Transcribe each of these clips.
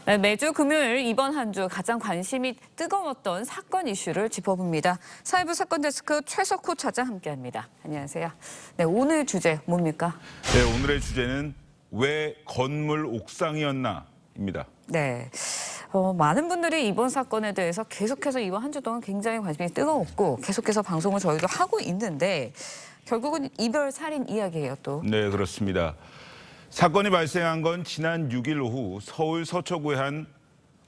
네, 매주 금요일 이번 한 주 가장 관심이 뜨거웠던 사건 이슈를 짚어봅니다. 사회부 사건데스크 최석호 차장 함께합니다. 안녕하세요. 네, 오늘 주제 뭡니까? 네, 오늘의 주제는 왜 건물 옥상이었나입니다. 네. 많은 분들이 이번 사건에 대해서 계속해서 이번 한 주 동안 굉장히 관심이 뜨거웠고 계속해서 방송을 저희도 하고 있는데 결국은 이별 살인 이야기예요, 또. 네, 그렇습니다. 사건이 발생한 건 지난 6일 오후 서울 서초구의 한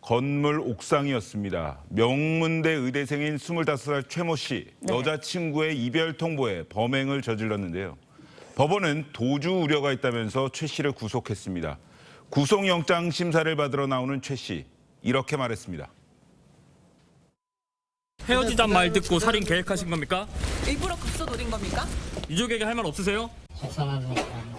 건물 옥상이었습니다. 명문대 의대생인 25살 최모 씨, 네. 여자친구의 이별 통보에 범행을 저질렀는데요. 법원은 도주 우려가 있다면서 최 씨를 구속했습니다. 구속영장 심사를 받으러 나오는 최 씨, 이렇게 말했습니다. 헤어지잔 말 듣고 살인 계획하신 겁니까? 일부러 급소 노린 겁니까? 유족에게 할 말 없으세요? 죄송합니다.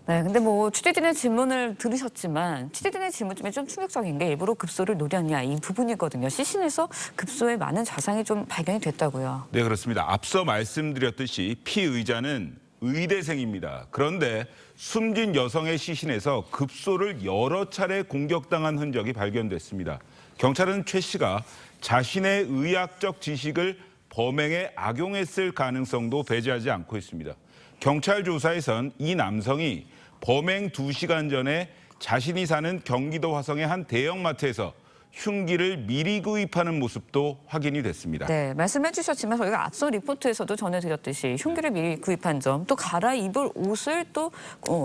네, 근데 취재진의 질문을 들으셨지만 취재진의 질문 중에 좀 충격적인 게 일부러 급소를 노렸냐 이 부분이거든요. 시신에서 급소에 많은 자상이 좀 발견이 됐다고요. 네, 그렇습니다. 앞서 말씀드렸듯이 피의자는 의대생입니다. 그런데 숨진 여성의 시신에서 급소를 여러 차례 공격당한 흔적이 발견됐습니다. 경찰은 최 씨가 자신의 의학적 지식을 범행에 악용했을 가능성도 배제하지 않고 있습니다. 경찰 조사에선 이 남성이 범행 2시간 전에 자신이 사는 경기도 화성의 한 대형마트에서 흉기를 미리 구입하는 모습도 확인이 됐습니다. 네, 말씀해 주셨지만 저희가 앞서 리포트에서도 전해드렸듯이 흉기를 미리 구입한 점, 또 갈아입을 옷을 또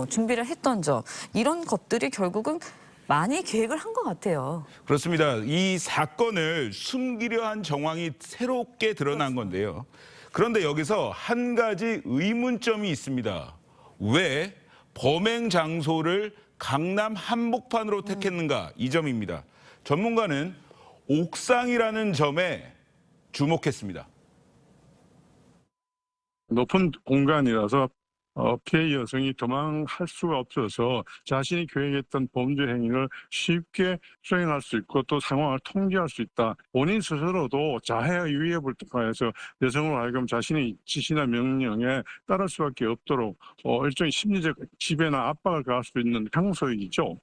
준비를 했던 점, 이런 것들이 결국은 많이 계획을 한 것 같아요. 그렇습니다. 이 사건을 숨기려 한 정황이 새롭게 드러난 건데요. 그런데 여기서 한 가지 의문점이 있습니다. 왜 범행 장소를 강남 한복판으로 택했는가, 이 점입니다. 전문가는 옥상이라는 점에 주목했습니다. 높은 공간이라서 피해 여성이 도망할 수가 없어서 자신이 계획했던 범죄 행위를 쉽게 수행할 수 있고 또 상황을 통제할 수 있다. 본인 스스로도 자해 위협을 통해서 여성으로 하여금 자신의 지시나 명령에 따를 수밖에 없도록 일종의 심리적 지배나 압박을 가할 수 있는 장소이죠.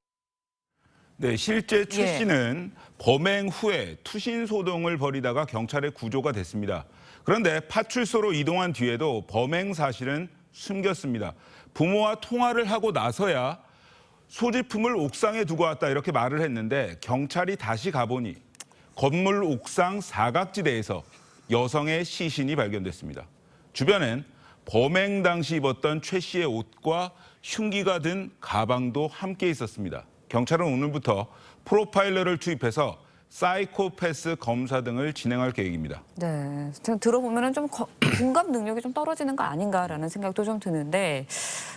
네, 실제 최 씨는 범행 후에 투신 소동을 벌이다가 경찰에 구조가 됐습니다. 그런데 파출소로 이동한 뒤에도 범행 사실은 숨겼습니다. 부모와 통화를 하고 나서야 소지품을 옥상에 두고 왔다 이렇게 말을 했는데 경찰이 다시 가보니 건물 옥상 사각지대에서 여성의 시신이 발견됐습니다. 주변엔 범행 당시 입었던 최 씨의 옷과 흉기가 든 가방도 함께 있었습니다. 경찰은 오늘부터 프로파일러를 투입해서 사이코패스 검사 등을 진행할 계획입니다. 네, 들어보면 좀 공감 능력이 좀 떨어지는 거 아닌가라는 생각도 좀 드는데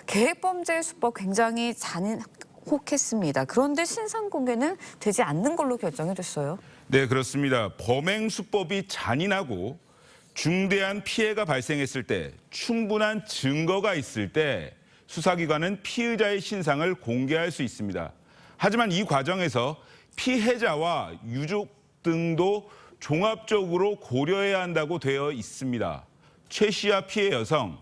계획범죄 수법 굉장히 잔인했습니다. 그런데 신상 공개는 되지 않는 걸로 결정이 됐어요. 네, 그렇습니다. 범행 수법이 잔인하고 중대한 피해가 발생했을 때 충분한 증거가 있을 때 수사기관은 피의자의 신상을 공개할 수 있습니다. 하지만 이 과정에서 피해자와 유족 등도 종합적으로 고려해야 한다고 되어 있습니다. 최 씨와 피해 여성,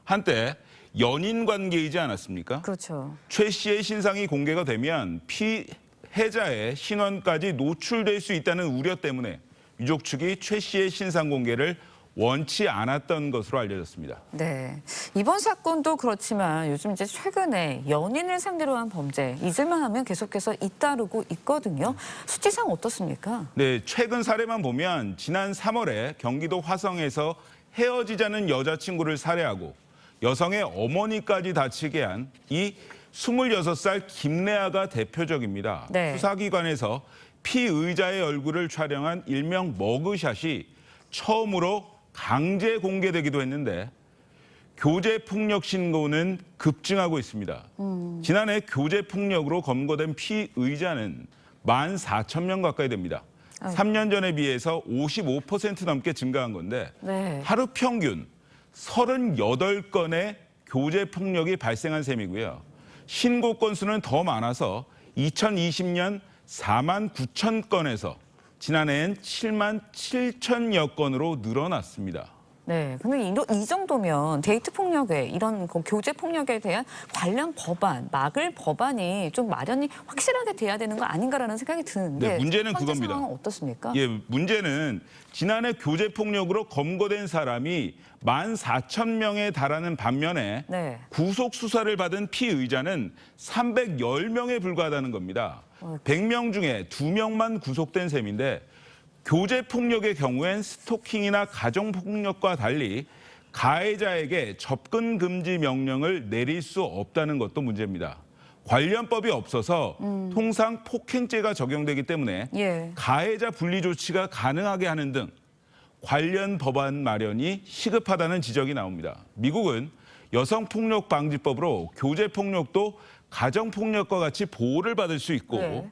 한때 연인 관계이지 않았습니까? 그렇죠. 최 씨의 신상이 공개가 되면 피해자의 신원까지 노출될 수 있다는 우려 때문에 유족 측이 최 씨의 신상 공개를 원치 않았던 것으로 알려졌습니다. 네, 이번 사건도 그렇지만 요즘 이제 최근에 연인을 상대로 한 범죄 잊을만 하면 계속해서 잇따르고 있거든요. 수치상 어떻습니까? 네, 최근 사례만 보면 지난 3월에 경기도 화성에서 헤어지자는 여자친구를 살해하고 여성의 어머니까지 다치게 한 이 26살 김래아가 대표적입니다. 네. 수사기관에서 피의자의 얼굴을 촬영한 일명 머그샷이 처음으로 강제 공개되기도 했는데 교제 폭력 신고는 급증하고 있습니다. 지난해 교제 폭력으로 검거된 피의자는 14,000명 가까이 됩니다. 3년 전에 비해서 55% 넘게 증가한 건데 네. 하루 평균 38건의 교제 폭력이 발생한 셈이고요. 신고 건수는 더 많아서 2020년 49,000건에서 지난해엔 77,000여 건으로 늘어났습니다. 네, 근데 이 정도면 데이트 폭력에 이런 교제 폭력에 대한 관련 법안, 막을 법안이 좀 마련이 확실하게 돼야 되는 거 아닌가라는 생각이 드는데 네, 문제는 현재 그겁니다. 상황은 어떻습니까? 예, 문제는 지난해 교제 폭력으로 검거된 사람이 14,000명에 달하는 반면에 네. 구속 수사를 받은 피의자는 310명에 불과하다는 겁니다. 100명 중에 2명만 구속된 셈인데 교제 폭력의 경우엔 스토킹이나 가정 폭력과 달리 가해자에게 접근 금지 명령을 내릴 수 없다는 것도 문제입니다. 관련법이 없어서 통상 폭행죄가 적용되기 때문에 예. 가해자 분리 조치가 가능하게 하는 등 관련 법안 마련이 시급하다는 지적이 나옵니다. 미국은 여성폭력방지법으로 교제폭력도 가정폭력과 같이 보호를 받을 수 있고 네.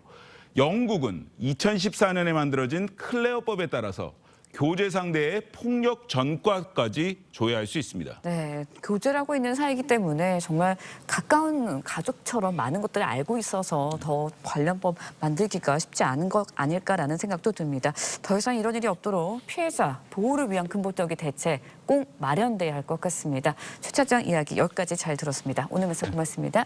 영국은 2014년에 만들어진 클레어법에 따라서 교제 상대의 폭력 전과까지 조회할 수 있습니다. 네, 교제를 하고 있는 사이이기 때문에 정말 가까운 가족처럼 많은 것들을 알고 있어서 더 관련법 만들기가 쉽지 않은 것 아닐까라는 생각도 듭니다. 더 이상 이런 일이 없도록 피해자 보호를 위한 근본적인 대책 꼭 마련돼야 할 것 같습니다. 최 차장 이야기 여기까지 잘 들었습니다. 오늘 말씀 고맙습니다.